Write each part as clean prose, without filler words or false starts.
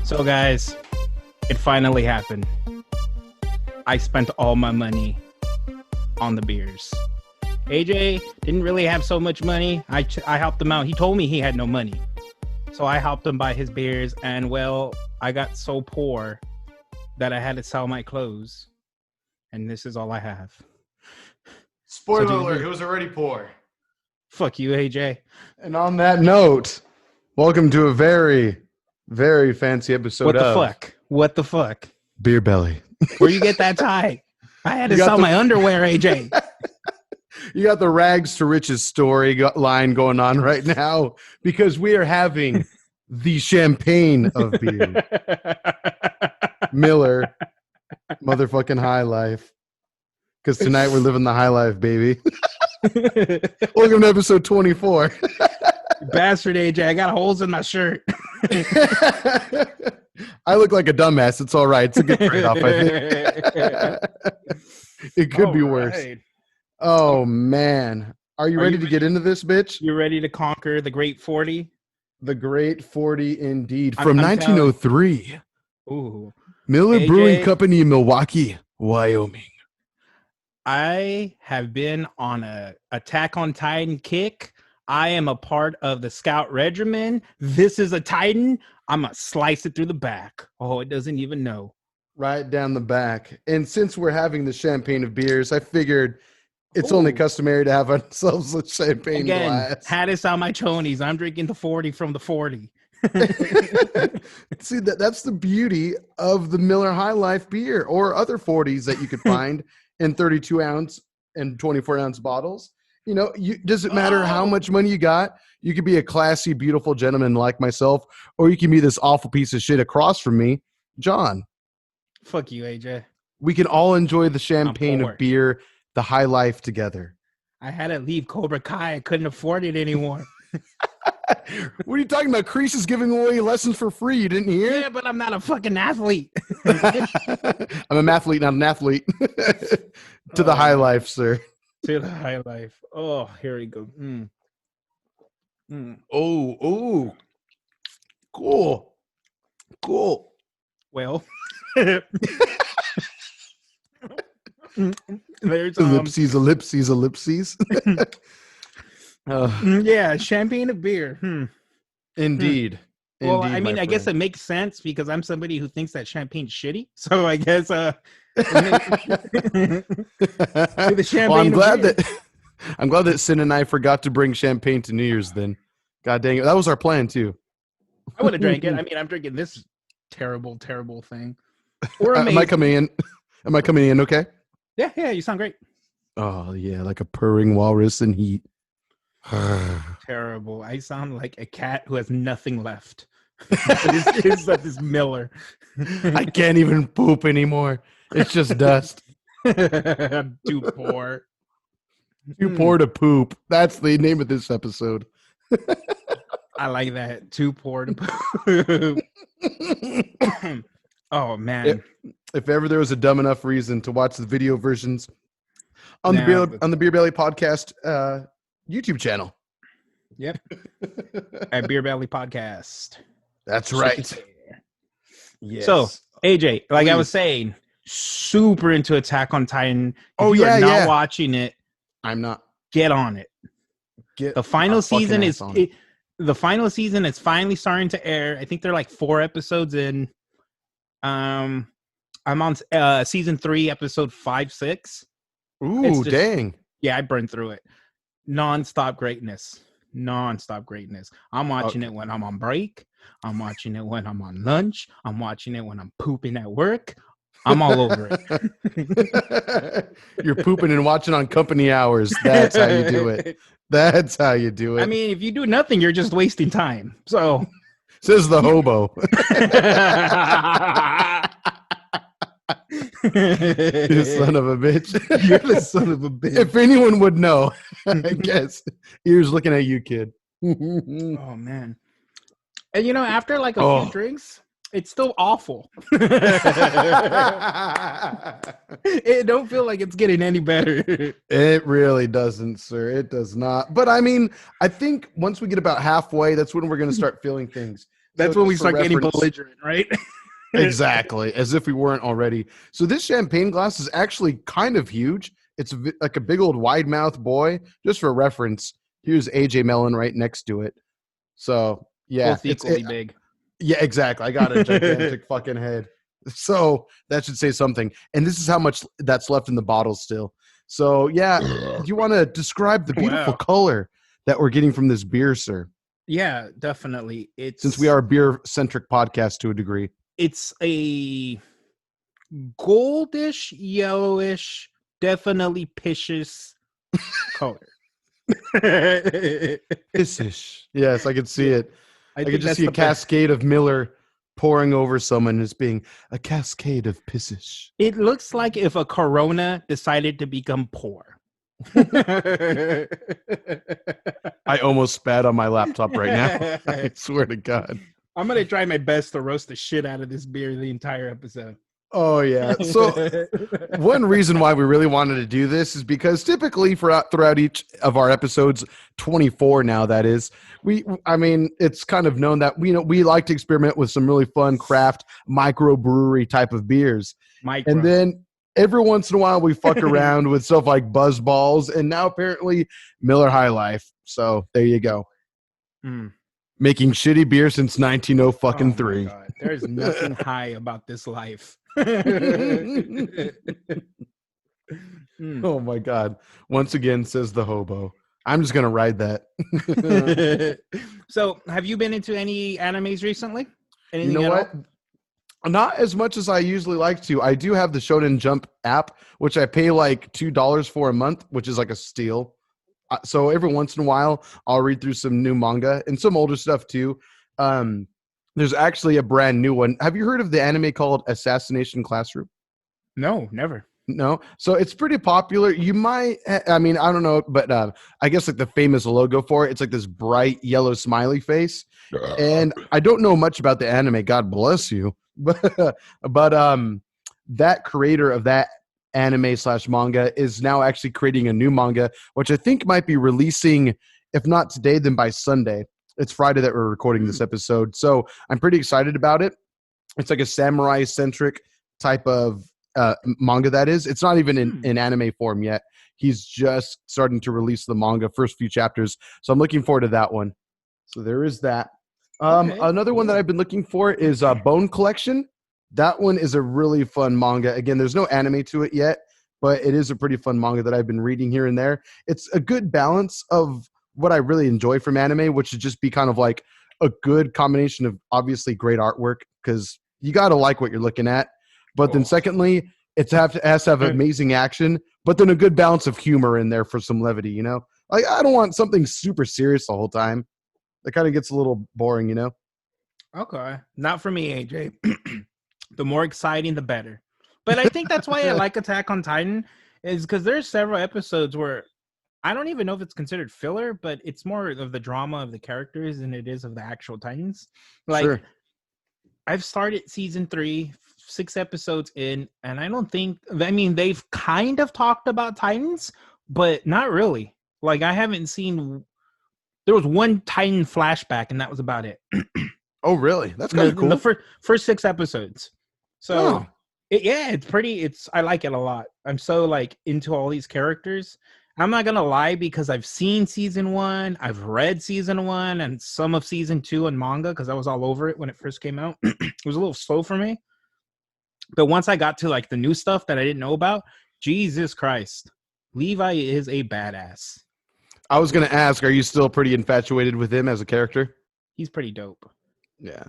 So, guys, it finally happened. I spent all my money on the beers. AJ didn't really have so much money. I helped him out. He told me he had no money. So I helped him buy his beers. And, well, I got so poor that I had to sell my clothes. And this is all I have. Spoiler alert, he was already poor. Fuck you, AJ. And on that note, welcome to a very, very fancy episode What the fuck? What the fuck? Beer Belly. Where you get that tie? I had to sell my underwear, AJ. You got the rags to riches story line going on right now because we are having the champagne of beer. Miller, motherfucking High Life. Because tonight we're living the high life, baby. Welcome to episode 24. Bastard, AJ. I got holes in my shirt. I look like a dumbass. It's all right. It's a good trade-off, I think. It could be worse. Oh, man. Are you ready to get into this, bitch? You ready to conquer the Great 40? The Great 40, indeed. From 1903. Ooh. Miller AJ, Brewing Company in Milwaukee, Wyoming. I have been on a Attack on Titan kick. I am a part of the Scout Regiment. This is a Titan. I'm going to slice it through the back. Oh, it doesn't even know. Right down the back. And since we're having the champagne of beers, I figured it's only customary to have ourselves a champagne glass. Had this on my chonies. I'm drinking the 40 from the 40. See, that's the beauty of the Miller High Life beer or other 40s that you could find in 32 ounce and 24 ounce bottles. You know, does it matter how much money you got? You could be a classy, beautiful gentleman like myself, or you can be this awful piece of shit across from me, John. Fuck you, AJ. We can all enjoy the champagne of beer, the High Life together. I had to leave Cobra Kai. I couldn't afford it anymore. What are you talking about? Kreese is giving away lessons for free. You didn't hear? Yeah, but I'm not a fucking athlete. I'm a mathlete, not an athlete. To the High Life, sir. To the High Life. Oh, here we go. Oh, cool. Well, there's ellipses. Yeah, champagne of beer. Indeed. Well, Indeed, I mean, I guess it makes sense because I'm somebody who thinks that champagne's shitty. So I guess the champagne. Well, I'm glad that Sin and I forgot to bring champagne to New Year's then. God dang it. That was our plan too. I would have drank it. I mean, I'm drinking this terrible, terrible thing. Or am I coming in? Am I coming in okay? Yeah, you sound great. Oh, yeah, like a purring walrus in heat. Terrible. I sound like a cat who has nothing left. It's like this Miller. I can't even poop anymore. It's just dust. I'm too poor. Too poor to poop. That's the name of this episode. I like that. Too poor to poop. Oh, man. If ever there was a dumb enough reason to watch the video versions on the Beer Belly podcast YouTube channel. Yep. At Beer Belly Podcast. That's right. Yes. So, AJ, like I was saying, super into Attack on Titan. If you are not watching it, I'm not. Get on it. The final season is finally starting to air. I think they're like 4 episodes in. I'm on season 3, episode 5, 6. Ooh, dang. Yeah, I burned through it. Non-stop greatness. I'm watching it when I'm on break. I'm watching it when I'm on lunch. I'm watching it when I'm pooping at work. I'm all over it. You're pooping and watching on company hours. That's how you do it. I mean, if you do nothing, you're just wasting time. So says the hobo. You son of a bitch. You're the son of a bitch. If anyone would know, I guess. Ears looking at you, kid. Oh, man. And, after like a few drinks, It's still awful. It don't feel like it's getting any better. It really doesn't, sir. It does not. But I mean, I think once we get about halfway, that's when we're going to start feeling things. That's So when we just for start getting reference- belligerent, right? Exactly, as if we weren't already. So this champagne glass is actually kind of huge. It's like a big old wide mouth boy. Just for reference, here's AJ Mellon right next to it. So yeah, Both equally big. yeah, exactly. I got a gigantic fucking head. So that should say something. And this is how much that's left in the bottle still. So yeah, do you want to describe the beautiful Wow. color that we're getting from this beer, sir? Yeah, definitely. It's Since we are a beer-centric podcast to a degree. it's a goldish, yellowish, definitely piscious color. Pissish. Yes, I can see it. I think could just that's see a the best. cascade of Miller pouring over someone as being a cascade of pissish. It looks like if a Corona decided to become poor. I almost spat on my laptop right now. I swear to God. I'm gonna try my best to roast the shit out of this beer the entire episode. Oh, yeah. So one reason why we really wanted to do this is because typically throughout each of our episodes, 24 now that is, it's kind of known that we like to experiment with some really fun craft microbrewery type of beers. And then every once in a while we fuck around with stuff like Buzz Balls and now apparently Miller High Life. So there you go. Making shitty beer since 1903. Oh, there's nothing high about this life. Oh my God. Once again, says the hobo. I'm just going to ride that. So have you been into any animes recently? Anything You know what? all? Not as much as I usually like to. I do have the Shonen Jump app, which I pay like $2 for a month, which is like a steal. So every once in a while, I'll read through some new manga and some older stuff too. There's actually a brand new one. Have you heard of the anime called Assassination Classroom? No, never. No. So it's pretty popular. You might, I mean, I don't know, but I guess like the famous logo for it, it's like this bright yellow smiley face. And I don't know much about the anime. God bless you. But that creator of that anime / manga is now actually creating a new manga, which I think might be releasing, if not today, then by Sunday. It's Friday that we're recording this episode. So I'm pretty excited about it. It's like a samurai-centric type of manga that is. It's not even in anime form yet. He's just starting to release the manga, first few chapters. So I'm looking forward to that one. So there is that. Okay. Another one that I've been looking for is Bone Collection. That one is a really fun manga. Again, there's no anime to it yet, but it is a pretty fun manga that I've been reading here and there. It's a good balance of what I really enjoy from anime, which would just be kind of like a good combination of obviously great artwork, because you got to like what you're looking at. But then secondly, it has to have amazing action, but then a good balance of humor in there for some levity, you know? Like, I don't want something super serious the whole time. That kind of gets a little boring, you know? Okay. Not for me, AJ. The more exciting, the better. But I think that's why I like Attack on Titan, is because there's several episodes where I don't even know if it's considered filler, but it's more of the drama of the characters than it is of the actual Titans. Like, Sure. I've started season 3, 6 episodes in, and I don't think, I mean, they've kind of talked about Titans, but not really. Like, I haven't seen, there was one Titan flashback, and that was about it. Oh, really? That's kind of cool. The first 6 episodes. So, Oh. I like it a lot. I'm so, like, into all these characters. I'm not going to lie, because I've seen season 1, I've read season 1, and some of season 2 in manga, because I was all over it when it first came out. It was a little slow for me. But once I got to, like, the new stuff that I didn't know about, Jesus Christ, Levi is a badass. I was going to ask, are you still pretty infatuated with him as a character? He's pretty dope. Yeah.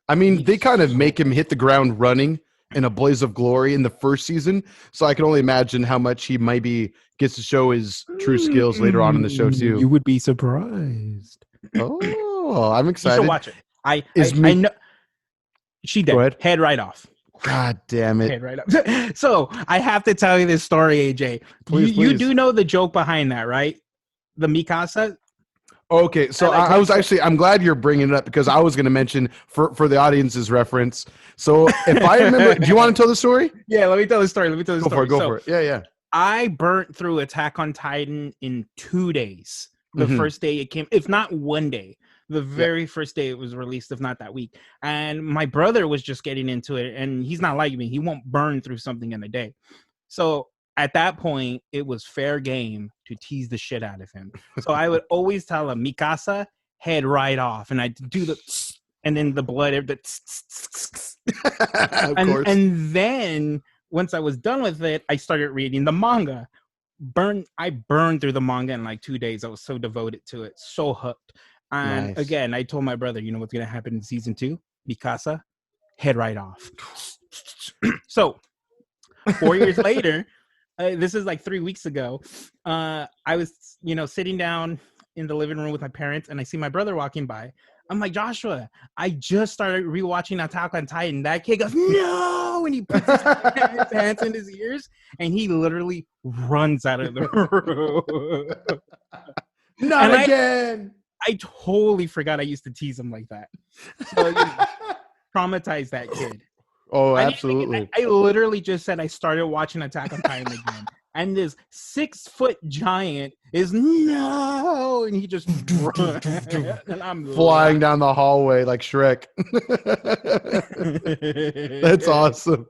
I mean, they kind of make him hit the ground running in a blaze of glory in the first season. So I can only imagine how much he maybe gets to show his true skills later on in the show, too. You would be surprised. Oh, I'm You excited. should watch it. I Me- know. She Go did. ahead. Head right off. God damn it. Head right off. So I have to tell you this story, AJ. Please, You please. do know the joke behind that, right? The Mikasa. Okay, so like I was actually I'm glad you're bringing it up because I was going to mention for the audience's reference. So if I remember, do you want to tell the story? Yeah, let me tell the story. Go for it. Go for it. Yeah, yeah. I burnt through Attack on Titan in 2 days. The Mhm. first day it came, if not one day, the Yeah. very first day it was released, if not that week. And my brother was just getting into it, and he's not like me. He won't burn through something in a day. So at that point, it was fair game to tease the shit out of him. So I would always tell him, Mikasa, head right off. And I'd do the, and then the blood, Of course. and then once I was done with it, I started reading the manga. I burned through the manga in like 2 days. I was so devoted to it, so hooked. And Nice. again, I told my brother, you know what's gonna happen in season 2? Mikasa, head right off. So 4 years later, this is like 3 weeks ago. I was, sitting down in the living room with my parents, and I see my brother walking by. I'm like, Joshua, I just started rewatching Attack on Titan. That kid goes, no, and he puts his hands in his ears, and he literally runs out of the room. Not And again. I totally forgot I used to tease him like that. So traumatize that kid. Oh, I didn't absolutely. I literally just said I started watching Attack on Titan again. And this 6-foot giant is no, and he just and I'm Flying down the hallway like Shrek. That's awesome.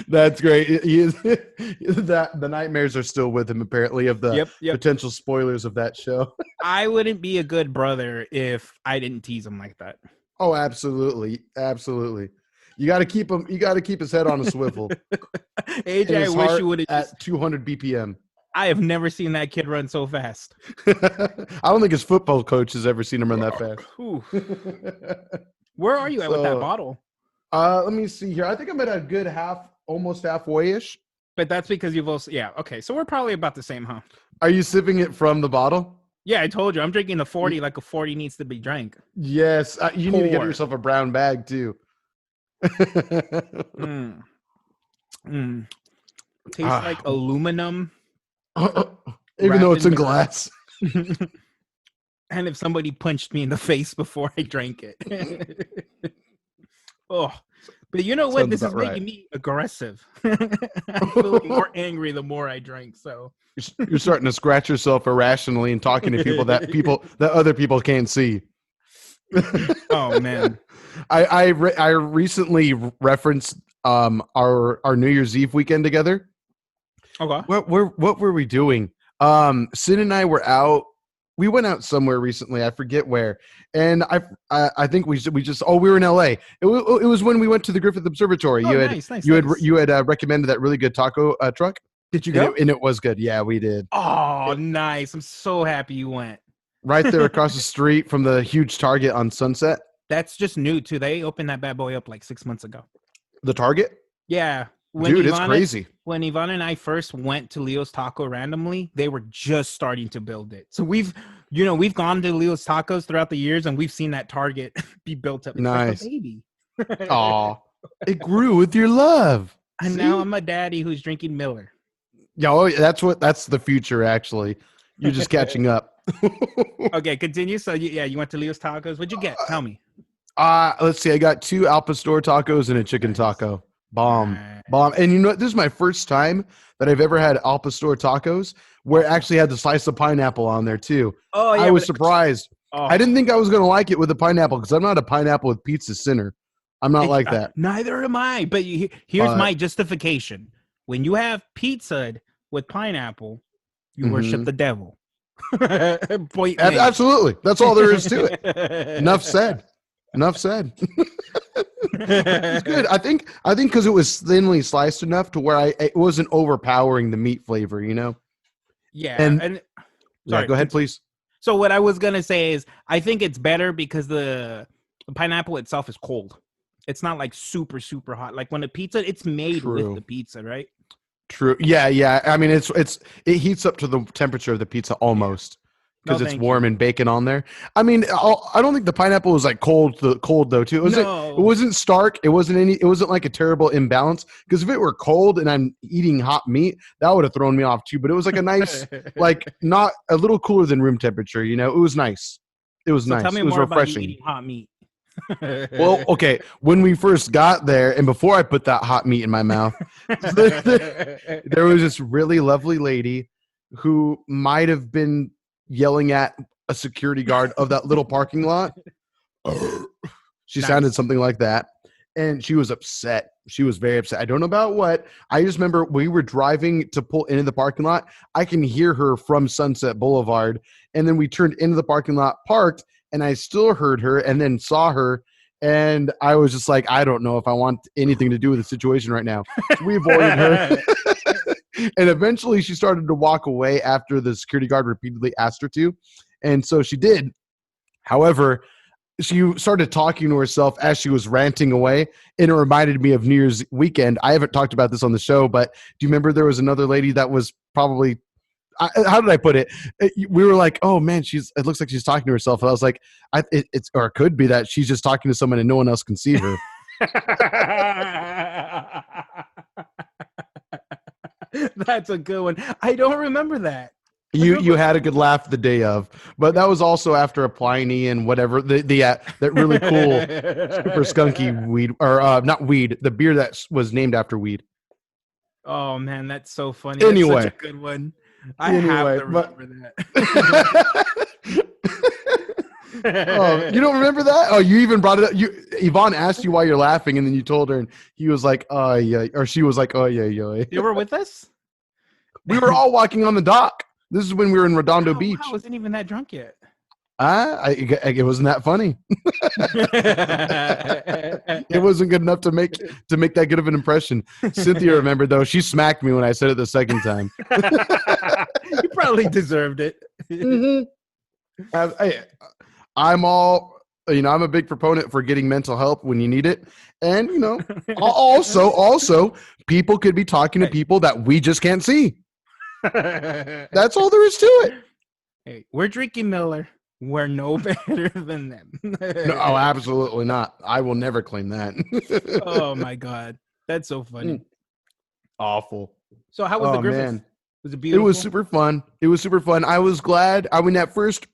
That's great. He is that the nightmares are still with him apparently of the Yep. potential spoilers of that show. I wouldn't be a good brother if I didn't tease him like that. Oh, absolutely. Absolutely. You got to keep him. You got to keep his head on a swivel. AJ, I wish you would have at 200 BPM. I have never seen that kid run so fast. I don't think his football coach has ever seen him run that fast. Where are you at with that bottle? Let me see here. I think I'm at a good almost halfway-ish. But that's because you've also, okay. So we're probably about the same, huh? Are you sipping it from the bottle? Yeah, I told you. I'm drinking the 40 like a 40 needs to be drank. Yes. You need to get yourself a brown bag, too. Tastes like aluminum. Even though it's in glass. And if somebody punched me in the face before I drank it. Oh, but you know what? This is making me aggressive. I'm feeling more angry the more I drink. So you're starting to scratch yourself irrationally and talking to people that other people can't see. Oh man. I recently referenced our New Year's Eve weekend together. Okay. What were we doing? Sin and I were out. We went out somewhere recently. I forget where. And I think we were in LA. It was when we went to the Griffith Observatory. Oh, you had recommended that really good taco truck. Did you go? And it was good. Yeah, we did. Oh, nice. I'm so happy you went. Right there across the street from the huge Target on Sunset. That's just new too. They opened that bad boy up like 6 months ago. The Target? Yeah. Dude, it's crazy. When Yvonne and I first went to Leo's Taco randomly, they were just starting to build it. So we've gone to Leo's Tacos throughout the years, and we've seen that Target be built up. It's nice. Like a baby. Aw. It grew with your love. And now I'm a daddy who's drinking Miller. Yeah, that's the future, actually. You're just catching up. Okay, continue. So you went to Leo's Tacos. What'd you get? Tell me. Let's see. I got 2 Al Pastor tacos and a chicken taco. Bomb. And you know, this is my first time that I've ever had Al Pastor tacos where it actually had the slice of pineapple on there too. Oh, yeah. I was surprised. Oh. I didn't think I was going to like it with the pineapple because I'm not a pineapple with pizza sinner. I'm not like that. Neither am I. But here's my justification. When you have pizza with pineapple, you worship the devil. Absolutely. That's all there is to it. Enough said. It's good. I think because it was thinly sliced enough to where it wasn't overpowering the meat flavor, you know? Yeah. And sorry, go ahead, please. So what I was going to say is I think it's better because the pineapple itself is cold. It's not like super, super hot. Like when a pizza, it's made with the pizza, right? True. Yeah. I mean, it heats up to the temperature of the pizza almost. Because it's warm and bacon on there. I mean, I don't think the pineapple was like cold though too. It wasn't stark. It wasn't like a terrible imbalance. Because if it were cold and I'm eating hot meat, that would have thrown me off too. But it was like a nice, like not a little cooler than room temperature. You know, it was nice. It was So nice. tell me It was more about you refreshing. eating hot meat. Well, okay. When we first got there, and before I put that hot meat in my mouth, there was this really lovely lady who might have been yelling at a security guard of that little parking lot. She sounded Nice. something like that. And she was upset. She was very upset. I don't know about what. I just remember we were driving to pull into the parking lot. I can hear her from Sunset Boulevard. And then we turned into the parking lot, parked, and I still heard her and then saw her. And I was just like, I don't know if I want anything to do with the situation right now. So we avoided her. And eventually she started to walk away after the security guard repeatedly asked her to. And so she did. However, she started talking to herself as she was ranting away, and it reminded me of New Year's weekend. I haven't talked about this on the show, but do you remember there was another lady that was probably how did I put it? We were like, oh man, it looks like she's talking to herself. And I was like, it could be that she's just talking to someone and no one else can see her. That's a good one. I don't remember that. You had a good laugh the day of, but that was also after a Pliny and whatever that really cool super skunky weed or not weed, the beer that was named after weed. Oh man, that's so funny. Anyway, that's such a good one. I have to remember that. Oh, you don't remember that? Oh, you even brought it up. Yvonne asked you why you're laughing, and then you told her, and he was like, "Oh yeah," or she was like, "Oh yeah, yeah." You were with us? We were all walking on the dock. This is when we were in Redondo Beach. I wasn't even that drunk yet. It wasn't that funny. It wasn't good enough to make that good of an impression. Cynthia remembered though. She smacked me when I said it the second time. You probably deserved it. Mm-hmm. I'm a big proponent for getting mental help when you need it, and also people could be talking to people that we just can't see. That's all there is to it. Hey, we're drinking Miller. We're no better than them. No, absolutely not. I will never claim that. Oh my god, that's so funny. Awful. So how was the Griffith? Man. Was it beautiful? It was super fun. I was glad. At first,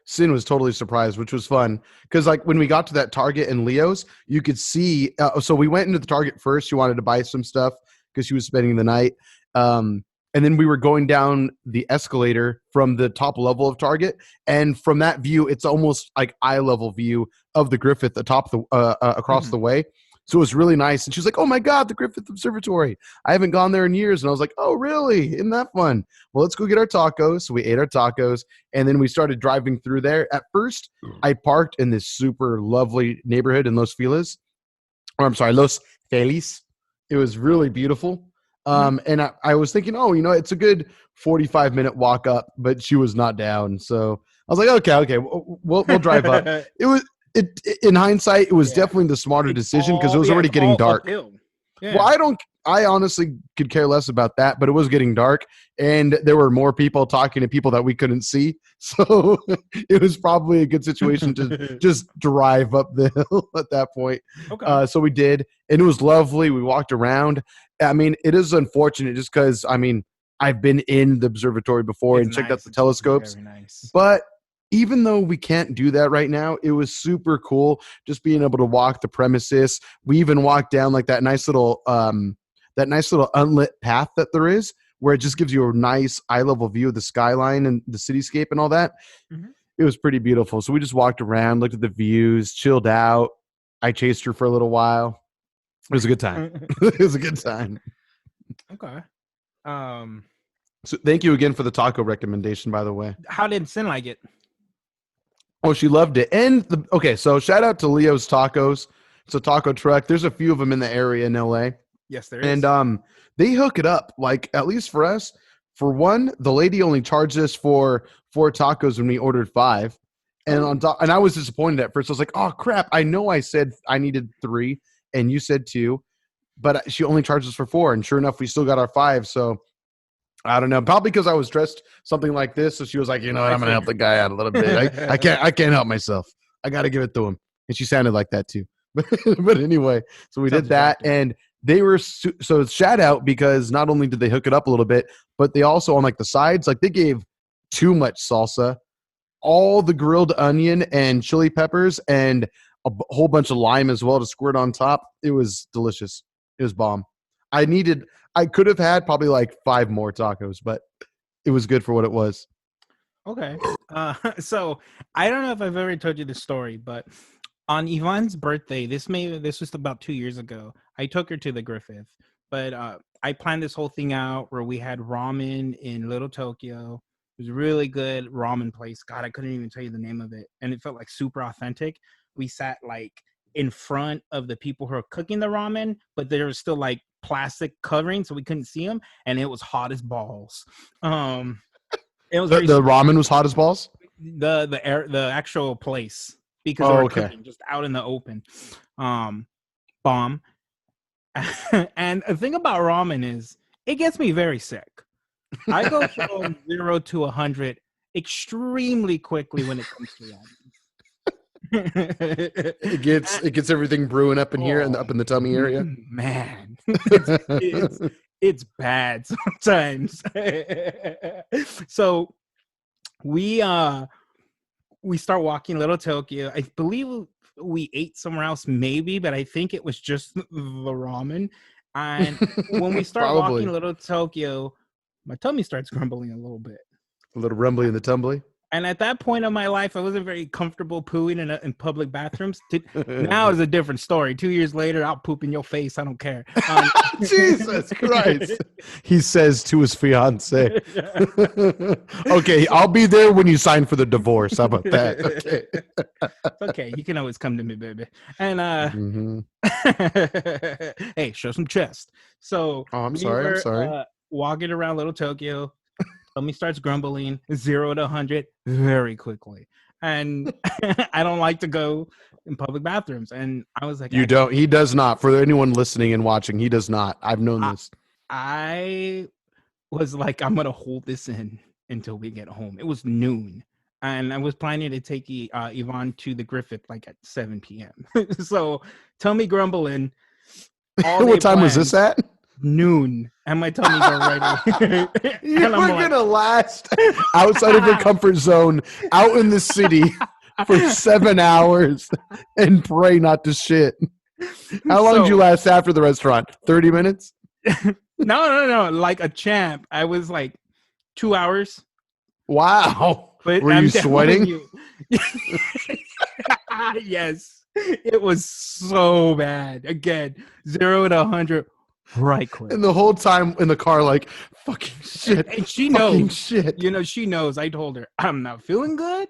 Sin was totally surprised, which was fun because like when we got to that Target in Leo's, you could see. So we went into the Target first. She wanted to buy some stuff because she was spending the night. And then we were going down the escalator from the top level of Target, and from that view, it's almost like eye level view of the Griffith atop the across the way. So it was really nice. And she was like, "Oh my God, the Griffith Observatory! I haven't gone there in years." And I was like, "Oh really? Isn't that fun? Well, let's go get our tacos." So we ate our tacos, and then we started driving through there. At first, I parked in this super lovely neighborhood in Los Feliz. Los Feliz. It was really beautiful. And I was thinking, it's a good 45-minute walk up, but she was not down. So I was like, okay, we'll drive up. In hindsight, it was definitely the smarter decision because it was already getting dark. Yeah. Well, I honestly could care less about that, but it was getting dark and there were more people talking to people that we couldn't see. So it was probably a good situation to just drive up the hill at that point. Okay. So we did, and it was lovely. We walked around. I mean, it is unfortunate just because, I've been in the observatory before and checked out the telescopes. Very nice. But even though we can't do that right now, it was super cool just being able to walk the premises. We even walked down like that nice little unlit path that there is, where it just gives you a nice eye level view of the skyline and the cityscape and all that. Mm-hmm. It was pretty beautiful. So we just walked around, looked at the views, chilled out. I chased her for a little while. It was a good time. It was a good time. Okay. So thank you again for the taco recommendation, by the way. How did Sin like it? Oh, she loved it. And so shout out to Leo's Tacos. It's a taco truck. There's a few of them in the area in LA. Yes, there is. And they hook it up. Like, at least for us, for one, the lady only charged us for 4 tacos when we ordered 5. And and I was disappointed at first. I was like, oh crap, I know I said I needed 3 and you said 2, but she only charged us for 4. And sure enough, we still got our 5. So I don't know. Probably because I was dressed something like this. So she was like, you know what, I'm going to help the guy out a little bit. I can't help myself. I got to give it to him. And she sounded like that too. But anyway, so we did that. And they were, so shout out because not only did they hook it up a little bit, but they also on like the sides, like they gave too much salsa. all the grilled onion and chili peppers and a whole bunch of lime as well to squirt on top. It was delicious. It was bomb. I could have had probably like 5 more tacos, but it was good for what it was. Okay. So I don't know if I've ever told you this story, but on Yvonne's birthday, this was about 2 years ago. I took her to the Griffith, but I planned this whole thing out where we had ramen in Little Tokyo. It was a really good ramen place. God, I couldn't even tell you the name of it, and it felt like super authentic. We sat like in front of the people who are cooking the ramen, but there was still like plastic covering, so we couldn't see them, and it was hot as balls. It was The ramen was hot as balls. the actual place because they were cooking just out in the open. Bomb. And the thing about ramen is it gets me very sick. I go from 0 to 100 extremely quickly when it comes to ramen. It gets everything brewing up in here and up in the tummy area. Man, it's bad sometimes. So we start walking Little Tokyo. I believe we ate somewhere else, maybe, but I think it was just the ramen. And when we start walking Little Tokyo, my tummy starts grumbling a little bit. A little rumbly in the tumbly. And at that point of my life, I wasn't very comfortable pooing in public bathrooms. Now is a different story. 2 years later, I'll poop in your face. I don't care. Jesus Christ. He says to his fiance. Okay, I'll be there when you sign for the divorce. How about that? Okay. Okay, you can always come to me, baby. And hey, show some chest. So I'm sorry. Walking around Little Tokyo. Tummy starts grumbling 0 to 100 very quickly, and I don't like to go in public bathrooms. And I was like, "You don't." He does not. For anyone listening and watching, he does not. I've known this. I was like, I'm gonna hold this in until we get home. It was noon, and I was planning to take Yvonne to the Griffith like at 7 p.m. So tummy grumbling. What time was this at? Noon, and my tummy's already. You're gonna last outside of your comfort zone, out in the city for 7 hours, and pray not to shit. How long did you last after the restaurant? 30 minutes? No. Like a champ. I was like 2 hours. Wow. But were you sweating? Yes. It was so bad. Again, 0 to 100. Right quick. And the whole time in the car, like, fucking shit. And she knows. Shit. You know, she knows. I told her, I'm not feeling good.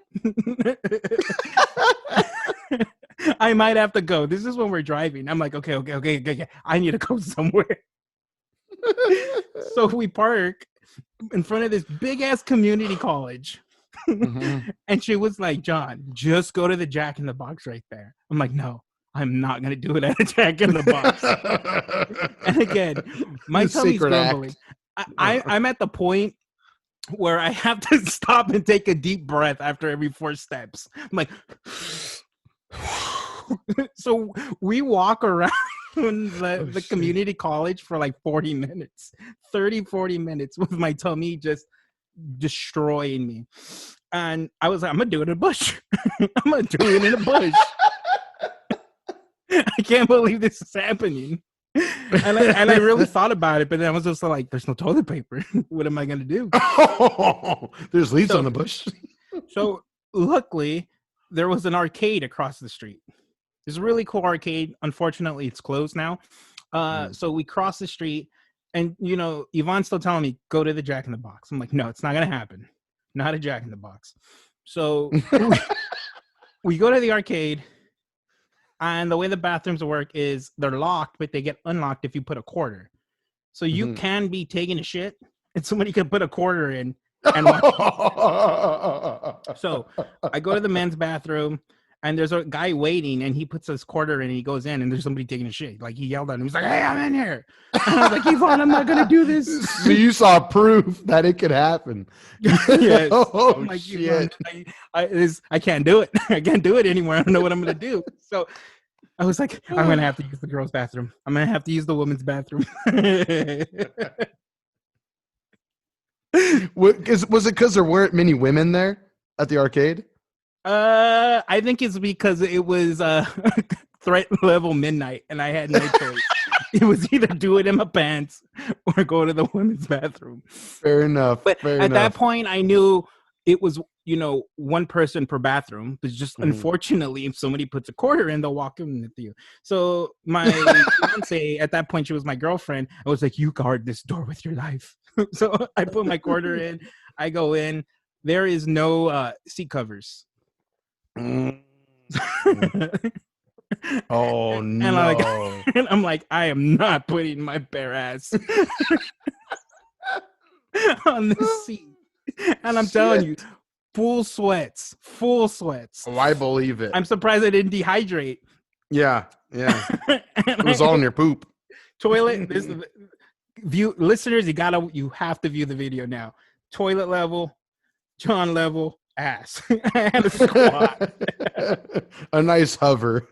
I might have to go. This is when we're driving. I'm like, okay. I need to go somewhere. So we park in front of this big-ass community college. Mm-hmm. And she was like, John, just go to the Jack in the Box right there. I'm like, no. I'm not going to do it at a Jack in the Box. And again, my tummy's grumbling. I'm at the point where I have to stop and take a deep breath after every 4 steps. I'm like, so we walk around the community college for like 40 minutes, 40 minutes with my tummy just destroying me. And I was like, I'm going to do it in a bush. I'm going to do it in a bush. I can't believe this is happening. And I really thought about it, but then I was just like, there's no toilet paper. What am I going to do? There's leaves on the bush. So luckily, there was an arcade across the street. It's a really cool arcade. Unfortunately, it's closed now. So we crossed the street, and, you know, Yvonne's still telling me, go to the Jack in the Box. I'm like, no, it's not going to happen. Not a Jack in the Box. So we go to the arcade. And the way the bathrooms work is they're locked, but they get unlocked if you put a quarter. So you can be taking a shit, and somebody can put a quarter in and watch. So I go to the men's bathroom, and there's a guy waiting, and he puts his quarter in, and he goes in, and there's somebody taking a shit. Like, he yelled at him. He's like, hey, I'm in here. And I was like, Yvonne, I'm not going to do this. So you saw proof that it could happen. Yes. Oh, I'm like, shit. I can't do it. I can't do it anymore. I don't know what I'm going to do. So I was like, I'm going to have to use the girls' bathroom. I'm going to have to use the women's bathroom. Was it because there weren't many women there? at the arcade? I think it's because it was threat level midnight, and I had no choice. It was either do it in my pants or go to the women's bathroom. Fair enough. But Fair at enough. that point, I knew it was, one person per bathroom. But just unfortunately, if somebody puts a quarter in, they'll walk in with you. So my fiance, at that point, she was my girlfriend. I was like, you guard this door with your life. So I put my quarter in. I go in. There is no seat covers. Oh and no! I'm like, I am not putting my bare ass on this seat. And I'm telling you, full sweats. Oh, I believe it. I'm surprised I didn't dehydrate. Yeah. It was all in your poop. Toilet. This view, listeners. You have to view the video now. Toilet level, John level, ass. I had a squat. A nice hover.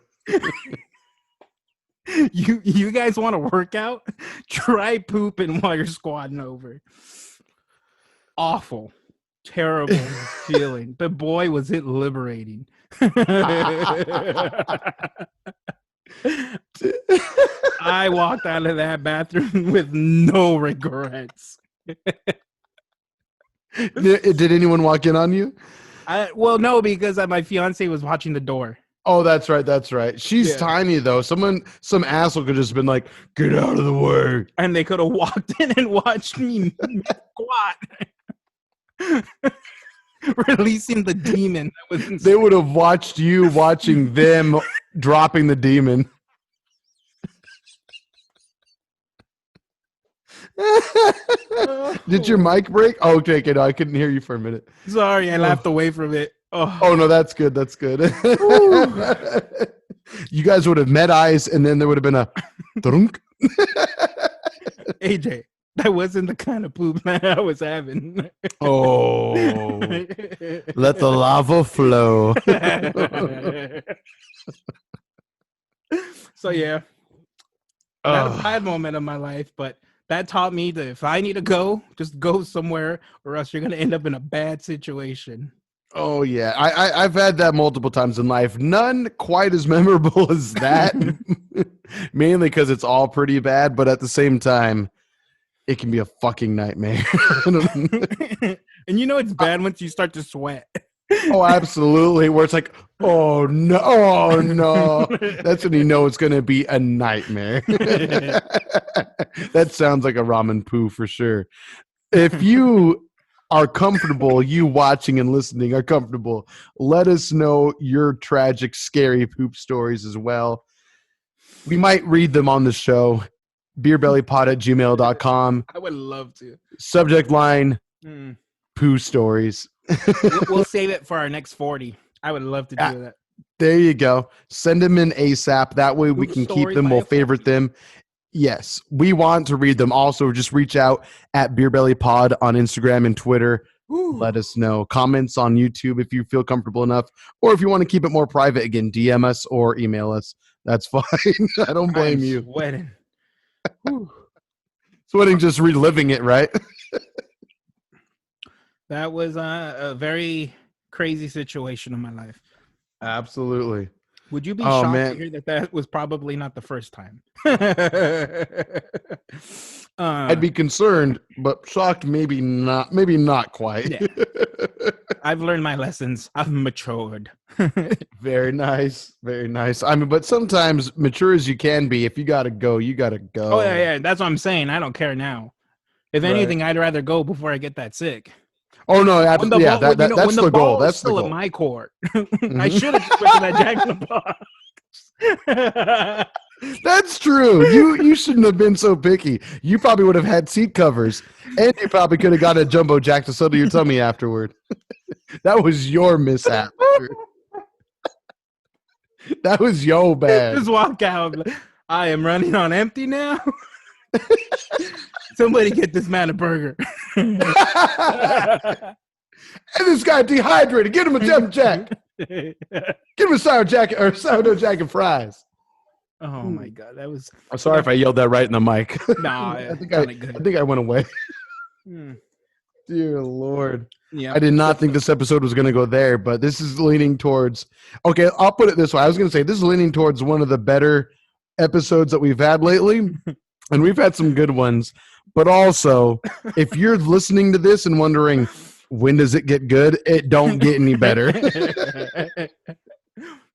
You guys want to work out? Try pooping while you're squatting over. Awful, terrible feeling, but boy, was it liberating. I walked out of that bathroom with no regrets. Did anyone walk in on you? Well, no, because my fiance was watching the door. Oh, that's right. She's tiny though. Some asshole could just been like, "Get out of the way," and they could have walked in and watched me squat, releasing the demon. They would have watched you watching them dropping the demon. Did your mic break? Oh, okay, no, I couldn't hear you for a minute. Sorry, I laughed away from it. Oh no, that's good. You guys would have met eyes, and then there would have been a drunk. AJ, that wasn't the kind of poop that I was having. Oh, let the lava flow. So yeah, not a bad moment of my life, but that taught me that if I need to go, just go somewhere, or else you're gonna end up in a bad situation. Oh yeah, I've had that multiple times in life. None quite as memorable as that, mainly because it's all pretty bad. But at the same time, it can be a fucking nightmare. And it's bad once you start to sweat. Oh, absolutely. Where it's like, oh no. That's when you know it's going to be a nightmare. That sounds like a ramen poo for sure. If you are comfortable, you watching and listening are comfortable, let us know your tragic, scary poop stories as well. We might read them on the show. beerbellypod@gmail.com. I would love to. Subject line, poo stories. We'll save it for our next 40. I would love to do that. There you go. Send them in ASAP. That way we can keep them. We'll favorite them. Yes, we want to read them. Also, just reach out at beerbellypod on Instagram and Twitter. Ooh. Let us know. Comments on YouTube if you feel comfortable enough. Or if you want to keep it more private, again, DM us or email us. That's fine. I don't blame you. Sweating. Sweating, just reliving it, right? That was a very crazy situation in my life. Absolutely. Would you be shocked to hear that was probably not the first time? I'd be concerned, but shocked maybe not. Maybe not quite. Yeah. I've learned my lessons. I've matured. Very nice. Very nice. I mean, but sometimes mature as you can be, if you got to go, you got to go. Oh, yeah. That's what I'm saying. I don't care now. If anything, I'd rather go before I get that sick. Oh no! Absolutely, yeah, that's the goal. That's still the goal. in my court. I should have just went to that Jack in the Box. That's true. You shouldn't have been so picky. You probably would have had seat covers, and you probably could have got a jumbo jack to settle your tummy afterward. That was your mishap. That was yo bad. Just walk out. I am running on empty now. Somebody get this man a burger. And this guy dehydrated. Get him a jumbo jack. Get him a sourdough jack and fries. Oh my god, that was. I'm sorry if I yelled that right in the mic. No, I think I went away. Dear Lord. Yeah. I did not think this episode was going to go there, but this is leaning towards. Okay, I'll put it this way. I was going to say this is leaning towards one of the better episodes that we've had lately, and we've had some good ones. But also, if you're listening to this and wondering when does it get good, it don't get any better.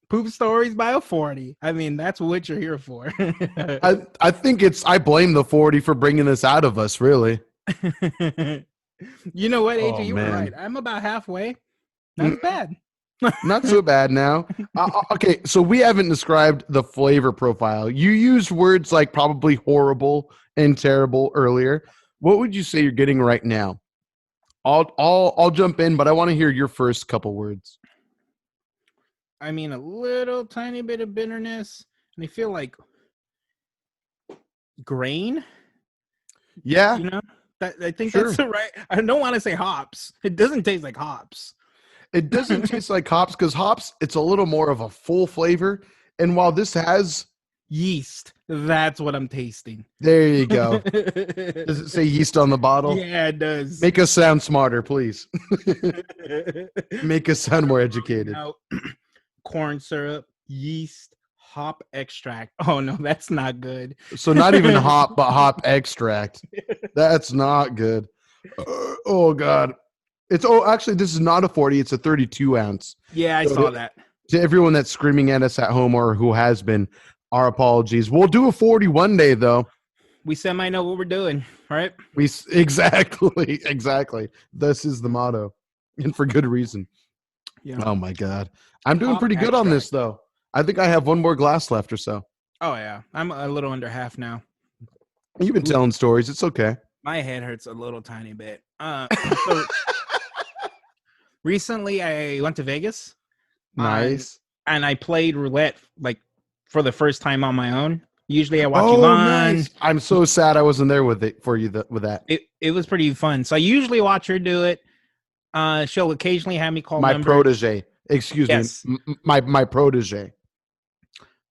Poop stories by a 40. I mean, that's what you're here for. I think I blame the 40 for bringing this out of us, really. You know what, AJ? Oh, You were man. right. I'm about halfway. Not bad. Not so bad now. Okay, so we haven't described the flavor profile. You used words like probably horrible and terrible earlier. What would you say you're getting right now? I'll jump in, but I want to hear your first couple words. I mean, a little tiny bit of bitterness, and I feel like grain. Yeah, You know, I think Sure. that's the right. I don't want to say hops. It doesn't taste like hops. it doesn't taste like hops because hops, it's a little more of a full flavor. And while this has, Yeast. That's what I'm tasting. there you go. Does it say yeast on the bottle? Yeah, it does. Make us sound smarter, please. Make us sound more educated. Now, corn syrup, yeast, hop extract. Oh no, that's not good. So not even hop, but hop extract. That's not good. Oh God. Actually, this is not a 40. It's a 32 ounce. Yeah, I So saw the- that. To everyone that's screaming at us at home or who has been, our apologies. We'll do a 40 one day though. We semi know what we're doing, right? Exactly. This is the motto, and for good reason. Yeah. Oh my God. I'm doing Hop pretty good on this extract. though. I think I have one more glass left or so. Oh yeah, I'm a little under half now. You've been telling stories. It's okay. My head hurts a little tiny bit. So recently I went to Vegas. Nice. And I played roulette like for the first time on my own. Usually I watch Yvonne. Nice. I'm so sad I wasn't there with it for you with that. It was pretty fun. So I usually watch her do it. She'll occasionally have me call My numbers. protege. Excuse Yes. me. My protege.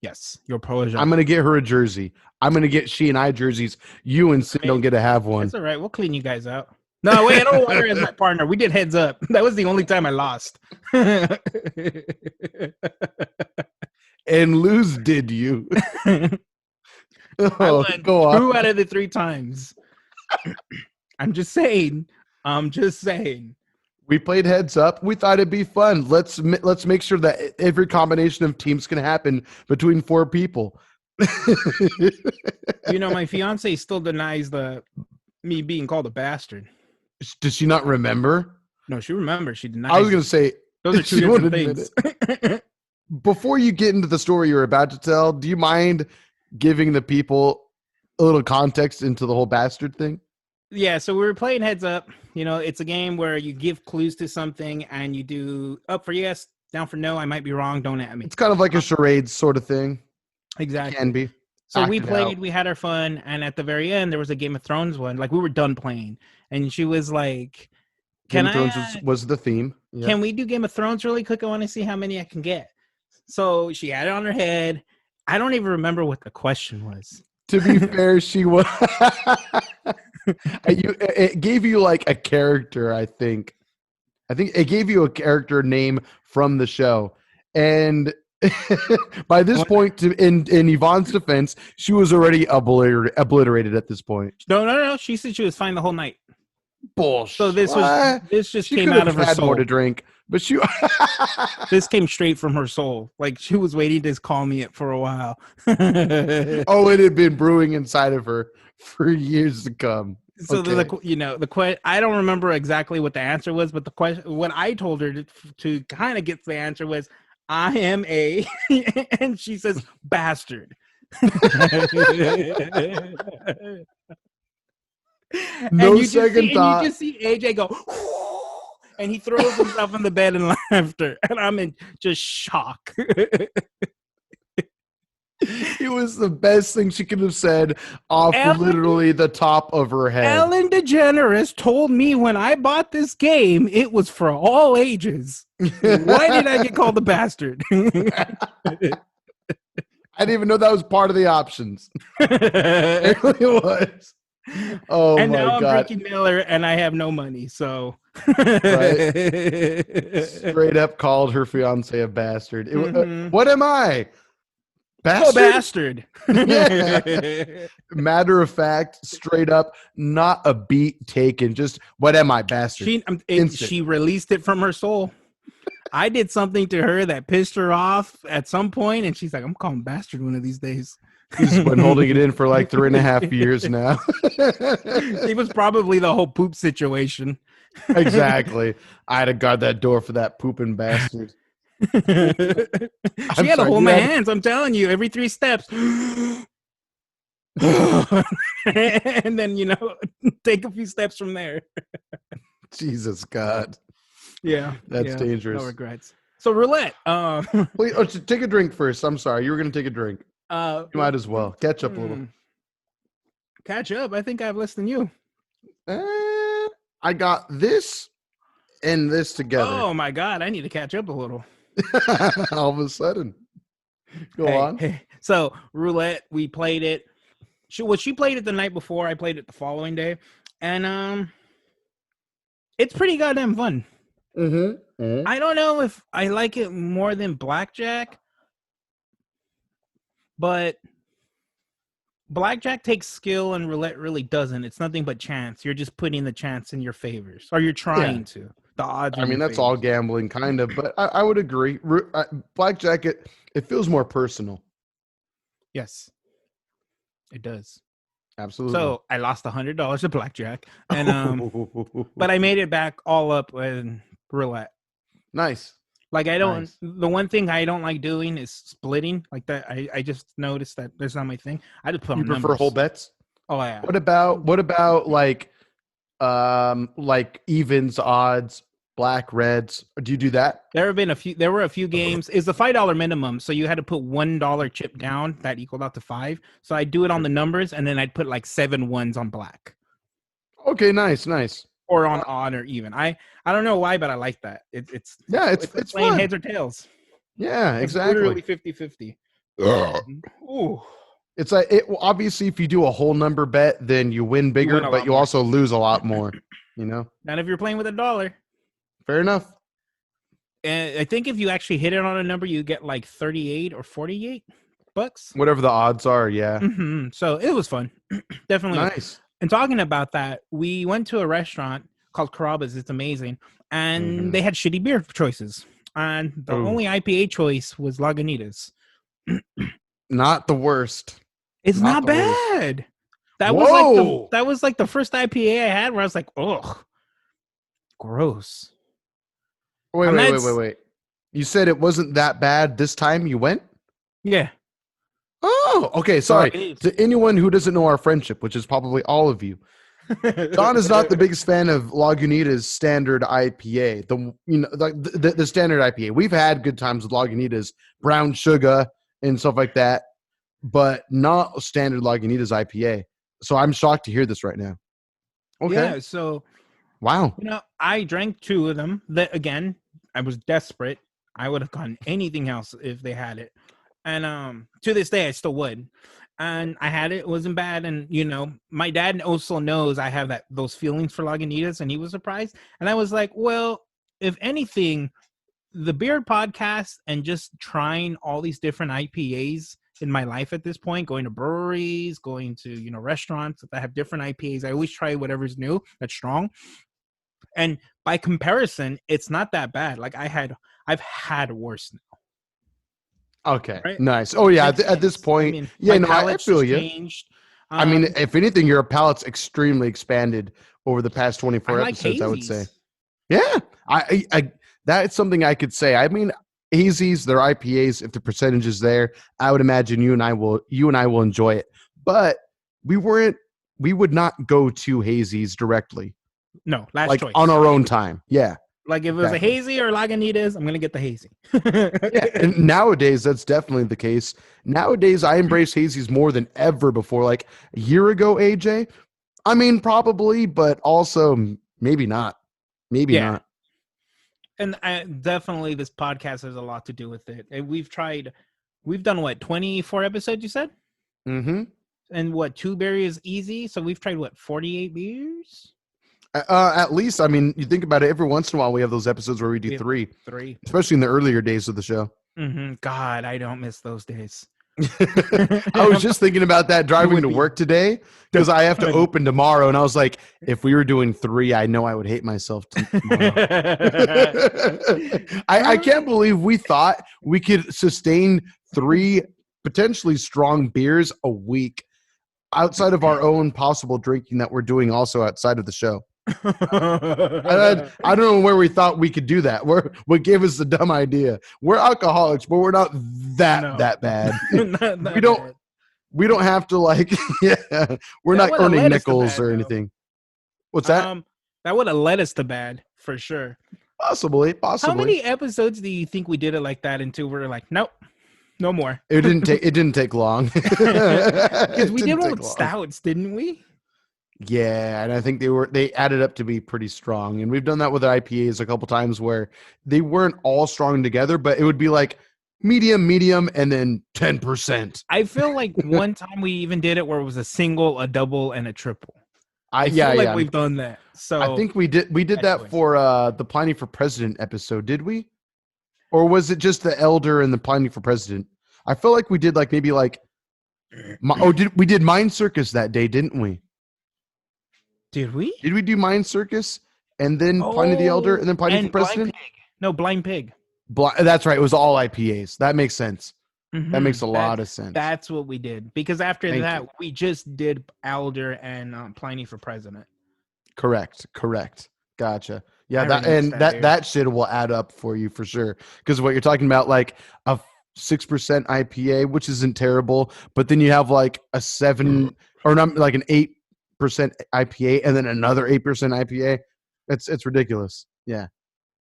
Yes, your protege. I'm gonna get her a jersey. I'm gonna get she and I jerseys. You and Sid don't get to have one. That's all right. We'll clean you guys out. No, wait, I don't want her as my partner. We did heads up. That was the only time I lost. And lose did you? I Oh, won go on. 2 out of the 3 times. I'm just saying. We played heads up. We thought it'd be fun. Let's make sure that every combination of teams can happen between 4 people. You know, my fiance still denies me being called a bastard. Does she not remember? No, she remembers. She denies. I was going to say, Those are 2 she won't different admit things. before you get into the story you're about to tell, do you mind giving the people a little context into the whole bastard thing? Yeah, so we were playing heads up. You know, it's a game where you give clues to something and you do up for yes, down for no. I might be wrong. Don't at me. It's kind of like a charade sort of thing. Exactly. Can be. So we Act it played, out. we had our fun, and at the very end, there was a Game of Thrones one. Like we were done playing, and she was like, Game "Can of Thrones was the theme. Yeah. Can we do Game of Thrones really quick? I want to see how many I can get." So she had it on her head. I don't even remember what the question was. To be fair, she was. It gave you like a character. I think it gave you a character name from the show, and by this point, in Yvonne's defense, she was already obliterated at this point. No. She said she was fine the whole night. Bullshit. So this just She came could out have of her had soul. more to drink, but she. This came straight from her soul. Like she was waiting to call me it for a while. Oh, it had been brewing inside of her for years to come. So Okay. I don't remember exactly what the answer was, but the question, what I told her to kind of get the answer was, "I am a," and she says, "bastard." No And you just second see, thought. And you just see AJ go, and he throws himself in the bed in laughter, and I'm in just shock. It was the best thing she could have said off literally the top of her head. Ellen DeGeneres told me when I bought this game, it was for all ages. Why did I get called a bastard? I didn't even know that was part of the options. It really was. Oh And my now I'm God. drinking Miller and I have no money. So Right. Straight up called her fiance a bastard. Mhm. What am I? A Bastard? bastard. Yeah. Matter of fact, straight up, not a beat taken. Just what am I, bastard? Instant. She released it from her soul. I did something to her that pissed her off at some point, and she's like, "I'm calling bastard one of these days." She's been holding it in for like 3.5 years now. It was probably the whole poop situation. Exactly. I had to guard that door for that pooping bastard. She I'm had to sorry. hold You my had hands. I'm telling you, every 3 steps. And then take a few steps from there. Jesus God. Yeah, That's dangerous. No regrets. So roulette. Wait, take a drink first. I'm sorry. You were going to take a drink. You might as well. Catch up a little. Catch up. I think I have less than you. I got this and this together. Oh my God. I need to catch up a little. All of a sudden. Go on. Hey. So roulette, we played it. She played it the night before. I played it the following day. And it's pretty goddamn fun. Mm-hmm. I don't know if I like it more than blackjack, but blackjack takes skill and roulette really doesn't. It's nothing but chance. You're just putting the chance in your favors, or you're trying to. The odds. I mean, that's all gambling, kind of, but I would agree. Blackjack, it feels more personal. Yes, it does. Absolutely. So I lost $100 at blackjack, and but I made it back all up in roulette. Nice. Like the one thing I don't like doing is splitting like that. I just noticed that that's not my thing. I just put You on prefer numbers. whole bets? Oh yeah. What about like evens, odds, black, reds? Do you do that? There were a few games. It's the $5 minimum, so you had to put $1 chip down that equaled out to 5. So I'd do it on the numbers, and then I'd put like 7 ones on black. Okay, nice. Or on odd or even. I don't know why, but I like that. It's playing fun. heads or tails. Yeah, It's exactly. literally 50-50. Ooh. It's like obviously if you do a whole number bet, then you win bigger, but you also lose a lot more. Not if you're playing with $1. Fair enough. And I think if you actually hit it on a number, you get like 38 or 48 bucks. Whatever the odds are, yeah. Mm-hmm. So it was fun. Definitely nice. And talking about that, we went to a restaurant called Carrabba's. It's amazing. And they had shitty beer choices. And the only IPA choice was Lagunitas. Not the worst. It's not bad. That was like the first IPA I had where I was like, ugh, gross. Wait. You said it wasn't that bad this time you went? Yeah. Oh, okay. Sorry. To anyone who doesn't know our friendship, which is probably all of you, John is not the biggest fan of Lagunitas standard IPA. The standard IPA. We've had good times with Lagunitas, brown sugar and stuff like that, but not standard Lagunitas IPA. So I'm shocked to hear this right now. Okay. Yeah. So. Wow. I drank 2 of them. That again, I was desperate. I would have gotten anything else if they had it. And to this day, I still would. And I had it. It wasn't bad. And, my dad also knows I have those feelings for Lagunitas, and he was surprised. And I was like, well, if anything, the beer podcast and just trying all these different IPAs in my life at this point, going to breweries, going to, restaurants that have different IPAs. I always try whatever's new, that's strong. And by comparison, it's not that bad. Like I've had worse now. Okay, right? Nice. Oh yeah, at this point, I feel you. Changed. I mean, if anything, your palate's extremely expanded over the past 24 episodes. Hazies. I would say. Yeah, I that's something I could say. I mean, hazies, they're IPAs. If the percentage is there, I would imagine you and I will enjoy it. But we would not go to hazies directly. No, last like choice. On our own time. Yeah. Like if it was a hazy or Lagunitas, I'm gonna get the hazy. Yeah, and nowadays that's definitely the case. Nowadays I embrace hazies more than ever before. Like a year ago, AJ, I mean probably, but also maybe not. Maybe not. And definitely this podcast has a lot to do with it. And we've done what, 24 episodes? You said. Mm-hmm. And what, 2 beers is easy? So we've tried, what, 48 beers? At least, I mean, you think about it. Every once in a while, we have those episodes where we do 3, 3. especially in the earlier days of the show. God, I don't miss those days. I was just thinking about that driving to work today because I have to open tomorrow, and I was like, if we were doing 3, I know I would hate myself tomorrow. I can't believe we thought we could sustain 3 potentially strong beers a week outside of our own possible drinking that we're doing also outside of the show. I don't know where we thought we could do that. What gave us the dumb idea? We're alcoholics, but we're not that bad. We don't have to like. Yeah, we're not earning nickels or anything. What's that? That would have led us to bad for sure. Possibly. How many episodes do you think we did it like that until we were like, nope, no more? It didn't take long. Because we did one with stouts, didn't we? Yeah, and I think they added up to be pretty strong. And we've done that with IPAs a couple times where they weren't all strong together, but it would be like medium, and then 10%. I feel like one time we even did it where it was a single, a double, and a triple. I feel like we've done that. So I think we did that for the Planning for President episode, did we? Or was it just the Elder and the Planning for President? I feel like we did we did Mind Circus that day, didn't we? Did we? Did we do Mind Circus and then Pliny the Elder and then Pliny for President? Blind Pig. That's right. It was all IPAs. That makes sense. That makes a lot of sense. That's what we did. Because after that, we just did Elder and Pliny for President. Correct. Gotcha. Yeah, that shit will add up for you for sure. Because what you're talking about, like a 6% IPA, which isn't terrible, but then you have like a 7 or not, like an 8% IPA and then another 8% IPA. It's ridiculous. Yeah.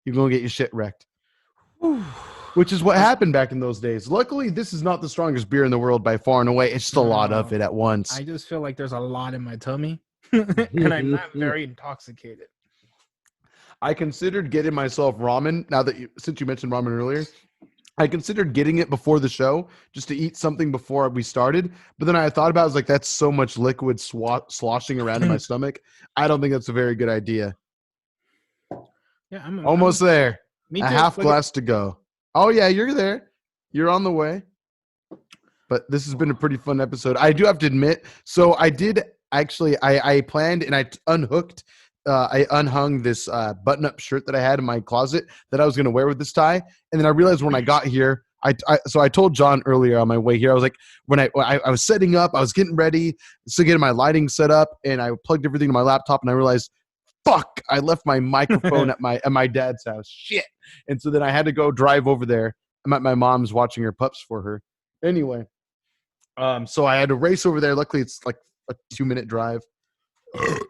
You're going to get your shit wrecked. Which is what happened back in those days. Luckily, this is not the strongest beer in the world by far and away. It's just a lot of it at once. I just feel like there's a lot in my tummy and I'm not very intoxicated. I considered getting myself ramen since you mentioned ramen earlier. I considered getting it before the show just to eat something before we started. But then I thought about it, I was like, that's so much liquid sloshing around in my stomach. I don't think that's a very good idea. Yeah, I'm almost there. Me too. A half glass to go. Oh, yeah, you're there. You're on the way. But this has been a pretty fun episode. I do have to admit. So I did actually, I planned and I unhooked. I unhung this button-up shirt that I had in my closet that I was going to wear with this tie. And then I realized when I got here, so I told John earlier on my way here, I was like, when I was setting up, I was getting ready, so getting my lighting set up, and I plugged everything to my laptop, and I realized, fuck, I left my microphone at my dad's house. Shit. And so then I had to go drive over there. I'm at my mom's watching her pups for her. Anyway, so I had to race over there. Luckily, it's like a 2-minute drive.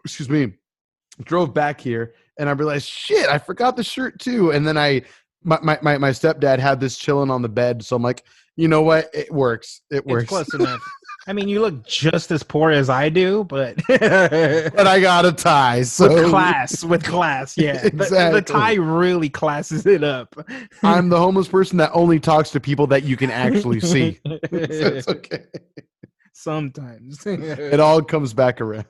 Excuse me. Drove back here, and I realized, shit, I forgot the shirt too. And then my stepdad had this chilling on the bed, so I'm like, you know what? It works. It's close enough. I mean, you look just as poor as I do, but but I got a tie. So with class, yeah. Exactly. The tie really classes it up. I'm the homeless person that only talks to people that you can actually see. That's okay. Sometimes it all comes back around.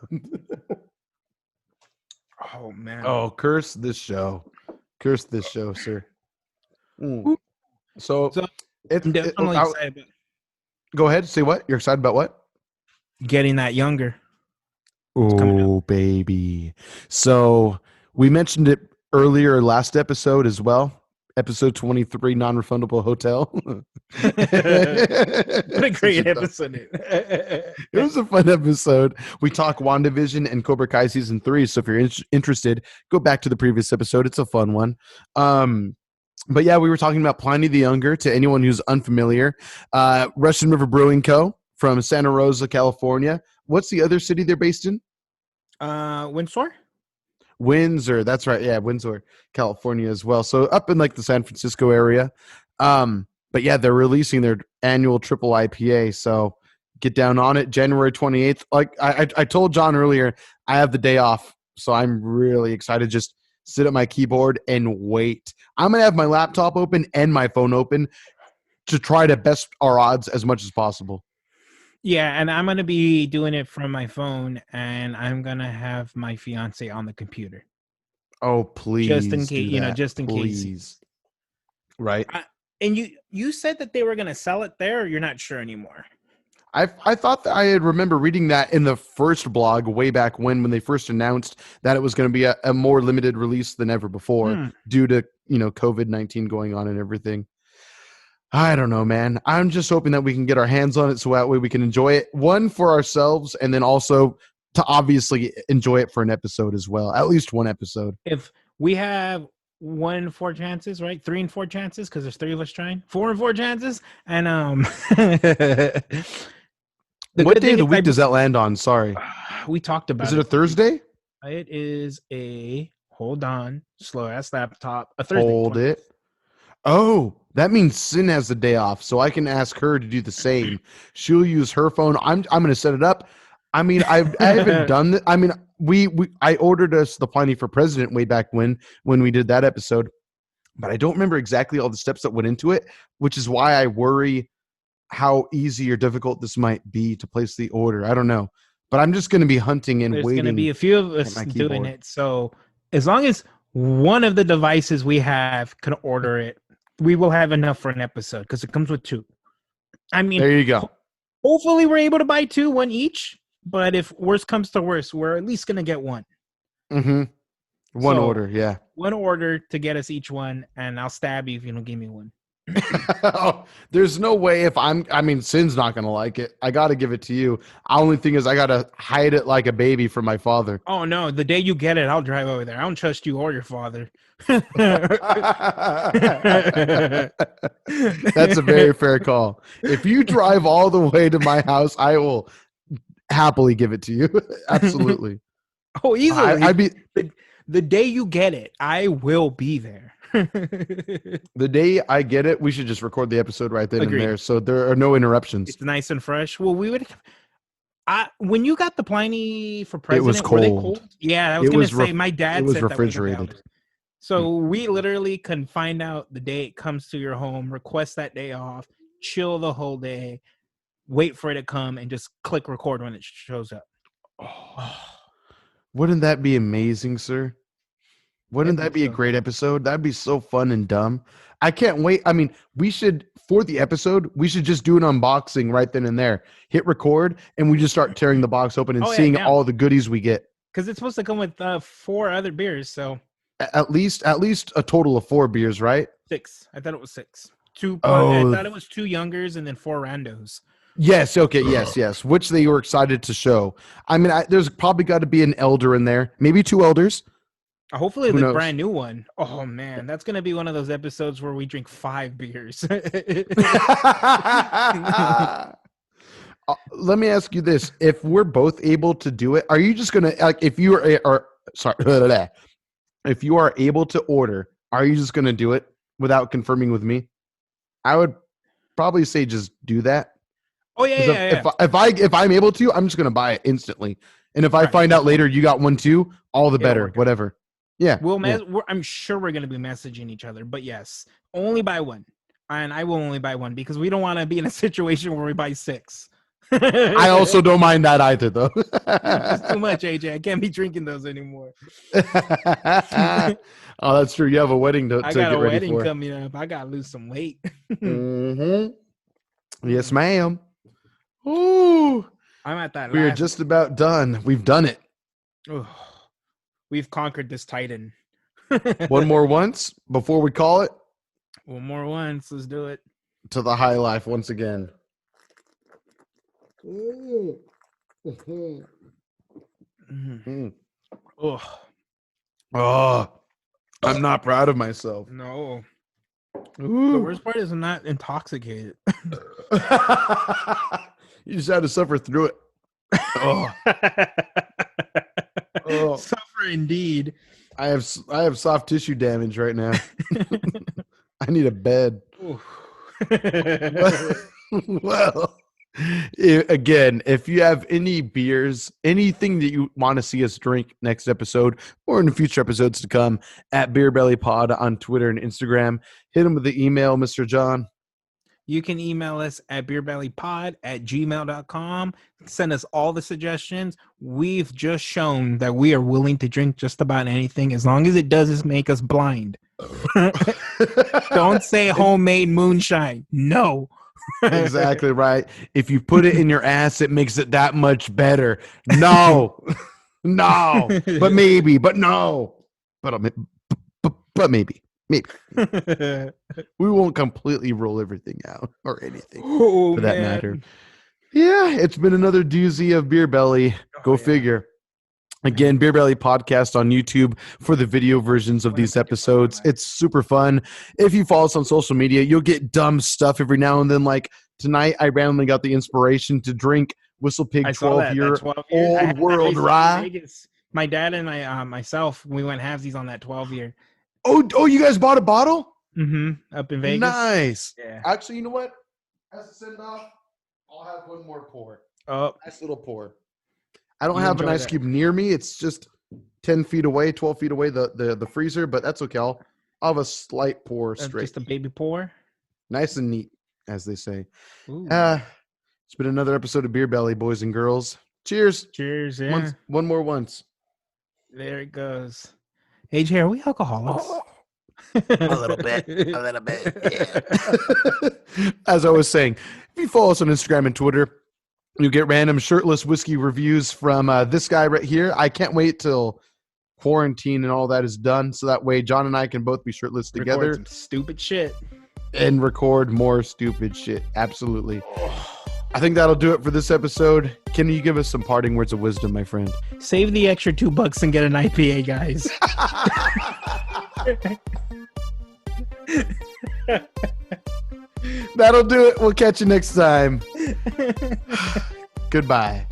Oh man! Oh, curse this show, sir. So I'm definitely excited about. Go ahead. Say what? You're excited about what? Getting that younger. Oh, baby. So we mentioned it earlier last episode as well. Episode 23, non-refundable hotel. What a great episode. It was a fun episode. We talk WandaVision and Cobra Kai season 3. So if you're interested, go back to the previous episode. It's a fun one. But yeah, we were talking about Pliny the Younger. To anyone who's unfamiliar, Russian River Brewing Co. from Santa Rosa, California. What's the other city they're based in? Windsor. That's right. Yeah, Windsor, California as well. So up in like the San Francisco area. But yeah, they're releasing their annual triple IPA. So get down on it. January 28th. Like I told John earlier, I have the day off. So I'm really excited. Just sit at my keyboard and wait. I'm going to have my laptop open and my phone open to try to best our odds as much as possible. Yeah, and I'm gonna be doing it from my phone, and I'm gonna have my fiance on the computer, Oh, just in please case. do that. Just in case. Please. Right. And you said that they were gonna sell it there, or you're not sure anymore? I thought that I had remember reading that in the first blog way back when they first announced that it was going to be a more limited release than ever before due to COVID-19 going on and everything. I don't know, man. I'm just hoping that we can get our hands on it so that way we can enjoy it, one for ourselves, and then also to obviously enjoy it for an episode as well, at least one episode. If we have 1 in 4 chances, right? 3 in 4 chances, because there's 3 of us trying. 4 in 4 chances, and what day of the week does that land on? Sorry, we talked about. Is it a Thursday? It is a hold on, slow ass laptop. A Thursday. Hold it. Oh, that means Sin has the day off, so I can ask her to do the same. She'll use her phone. I'm going to set it up. I mean, I haven't done that. I mean, I ordered us the Pliny for President way back when we did that episode, but I don't remember exactly all the steps that went into it, which is why I worry how easy or difficult this might be to place the order. I don't know, but I'm just going to be hunting and waiting. There's going to be a few of us doing it. So as long as one of the devices we have can order it, we will have enough for an episode because it comes with 2. I mean, there you go. Hopefully we're able to buy 2, 1 each. But if worst comes to worst, we're at least going to get 1. Mm-hmm. One order, yeah. 1 order to get us each one, and I'll stab you if you don't give me 1. Oh, there's no way Sin's not going to like it. I got to give it to you. Only thing is I got to hide it like a baby from my father. Oh, no. The day you get it, I'll drive over there. I don't trust you or your father. That's a very fair call. If you drive all the way to my house, I will happily give it to you. Absolutely. Oh, easily. I'd be the day you get it, I will be there. The day I get it, we should just record the episode right then and there, so there are no interruptions. It's nice and fresh. Well, when you got the Pliny for President, it was cold. Were they cold? Yeah, I was going to say my dad was said refrigerated. That so we literally can find out the day it comes to your home, request that day off, chill the whole day, wait for it to come, and just click record when it shows up. Oh, wouldn't that be amazing, sir? Wouldn't that be a great episode? That'd be so fun and dumb. I can't wait. I mean, for the episode, we should just do an unboxing right then and there. Hit record, and we just start tearing the box open and seeing all the goodies we get. Because it's supposed to come with 4 other beers, so at least a total of 4 beers, right? 6. I thought it was 6. 2. I thought it was 2 youngers and then 4 randos. Yes. Okay. Yes. Which they were excited to show. I mean, there's probably got to be an elder in there, maybe 2 elders. Hopefully the brand new one. Oh man, that's gonna be one of those episodes where we drink 5 beers. Let me ask you this: if we're both able to do it, are you just gonna if you if you are able to order, are you just gonna do it without confirming with me? I would probably say just do that. Oh yeah. If I'm able to, I'm just gonna buy it instantly. And if I find out later you got one too, all the better. Whatever. Yeah. I'm sure we're going to be messaging each other, but yes, only buy 1. And I will only buy 1 because we don't want to be in a situation where we buy 6. I also don't mind that either, though. It's too much, AJ. I can't be drinking those anymore. Oh, that's true. You have a wedding to get ready for. I got a wedding coming up. I got to lose some weight. Mm-hmm. Yes, ma'am. Ooh. I'm at that. We're just about done. We've done it. Ooh. We've conquered this Titan. One more once before we call it. One more once. Let's do it. To the high life once again. Oh, I'm not proud of myself. No. Ooh. The worst part is I'm not intoxicated. You just had to suffer through it. Oh. Oh. Suffer indeed. I have soft tissue damage right now. I need a bed. Well, again, if you have any beers, anything that you want to see us drink next episode or in future episodes to come, at Beer Belly Pod on Twitter and Instagram, hit them with the email, Mr. John. You can email us at beerbellypod@gmail.com. Send us all the suggestions. We've just shown that we are willing to drink just about anything as long as it doesn't make us blind. Don't say homemade moonshine. No. Exactly right. If you put it in your ass, it makes it that much better. No. No. But maybe. But no. But maybe. Maybe. We won't completely rule everything out or anything for that matter. Yeah, it's been another doozy of Beer Belly. Go figure. Again, Beer Belly Podcast on YouTube for the video versions of these episodes. It's super fun. If you follow us on social media, you'll get dumb stuff every now and then. Like tonight, I randomly got the inspiration to drink Whistle Pig 12-year Old World Rye. My dad and myself, we went halvesies on that 12-year. Oh, you guys bought a bottle? Mm-hmm. Up in Vegas. Nice. Yeah. Actually, you know what? As a send-off, I'll have one more pour. Oh. Nice little pour. I don't have an ice cube near me. It's just 10 feet away, 12 feet away, the freezer, but that's okay. I'll have a slight pour straight. Just a baby pour? Nice and neat, as they say. It's been another episode of Beer Belly, boys and girls. Cheers. Cheers, yeah. One more once. There it goes. AJ, are we alcoholics? A little bit. Yeah. As I was saying, if you follow us on Instagram and Twitter, you get random shirtless whiskey reviews from this guy right here. I can't wait till quarantine and all that is done, so that way John and I can both be shirtless together. Record some stupid shit. And record more stupid shit. Absolutely. I think that'll do it for this episode. Can you give us some parting words of wisdom, my friend? Save the extra $2 and get an IPA, guys. That'll do it. We'll catch you next time. Goodbye.